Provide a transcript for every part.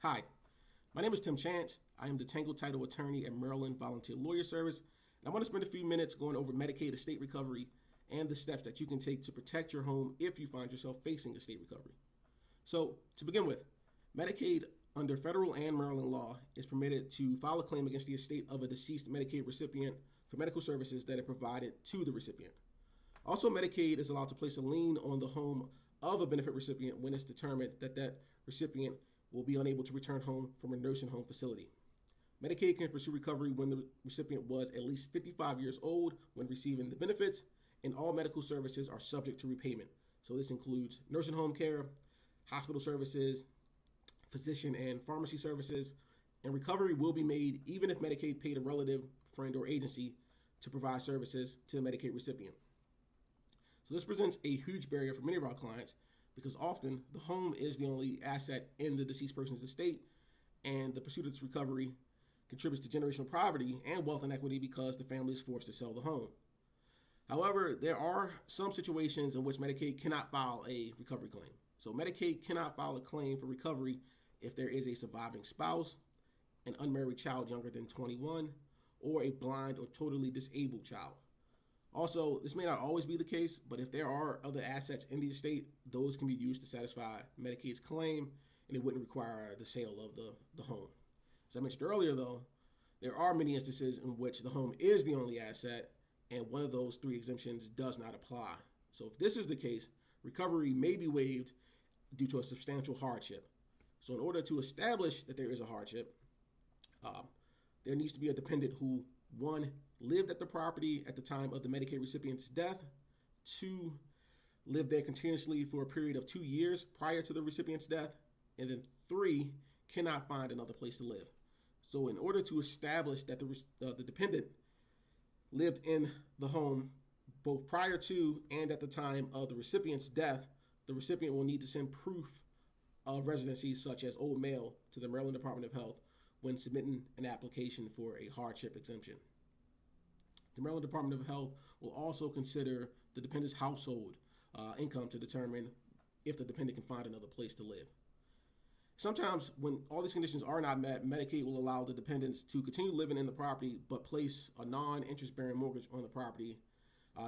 Hi, my name is Tim Chance. I am the Tangled Title Attorney at Maryland Volunteer Lawyer Service, and I want to spend a few minutes going over Medicaid estate recovery and the steps that you can take to protect your home if you find yourself facing estate recovery. So, to begin with, Medicaid under federal and Maryland law is permitted to file a claim against the estate of a deceased Medicaid recipient for medical services that are provided to the recipient. Also, Medicaid is allowed to place a lien on the home of a benefit recipient when it's determined that that recipient will be unable to return home from a nursing home facility. Medicaid can pursue recovery when the recipient was at least 55 years old when receiving the benefits, and all medical services are subject to repayment. So this includes nursing home care, hospital services, physician and pharmacy services, and recovery will be made even if Medicaid paid a relative, friend, or agency to provide services to the Medicaid recipient. So this presents a huge barrier for many of our clients because often the home is the only asset in the deceased person's estate, and the pursuit of this recovery contributes to generational poverty and wealth inequity because the family is forced to sell the home. However, there are some situations in which Medicaid cannot file a recovery claim. So Medicaid cannot file a claim for recovery if there is a surviving spouse, an unmarried child younger than 21, or a blind or totally disabled child. Also, this may not always be the case, but if there are other assets in the estate, those can be used to satisfy Medicaid's claim, and it wouldn't require the sale of the home. As I mentioned earlier, though, there are many instances in which the home is the only asset, and one of those three exemptions does not apply. So if this is the case, recovery may be waived due to a substantial hardship. So in order to establish that there is a hardship, there needs to be a dependent who, one, lived at the property at the time of the Medicaid recipient's death, two, lived there continuously for a period of 2 years prior to the recipient's death, and then three, cannot find another place to live. So in order to establish that the dependent lived in the home both prior to and at the time of the recipient's death, the recipient will need to send proof of residency such as old mail to the Maryland Department of Health when submitting an application for a hardship exemption. The Maryland Department of Health will also consider the dependent's household income to determine if the dependent can find another place to live. Sometimes when all these conditions are not met, Medicaid will allow the dependents to continue living in the property but place a non-interest-bearing mortgage on the property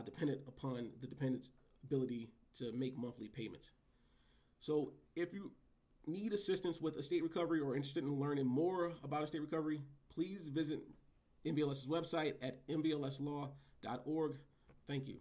dependent upon the dependent's ability to make monthly payments. So if you need assistance with estate recovery or interested in learning more about estate recovery, please visit MVLS's website at mvlslaw.org. Thank you.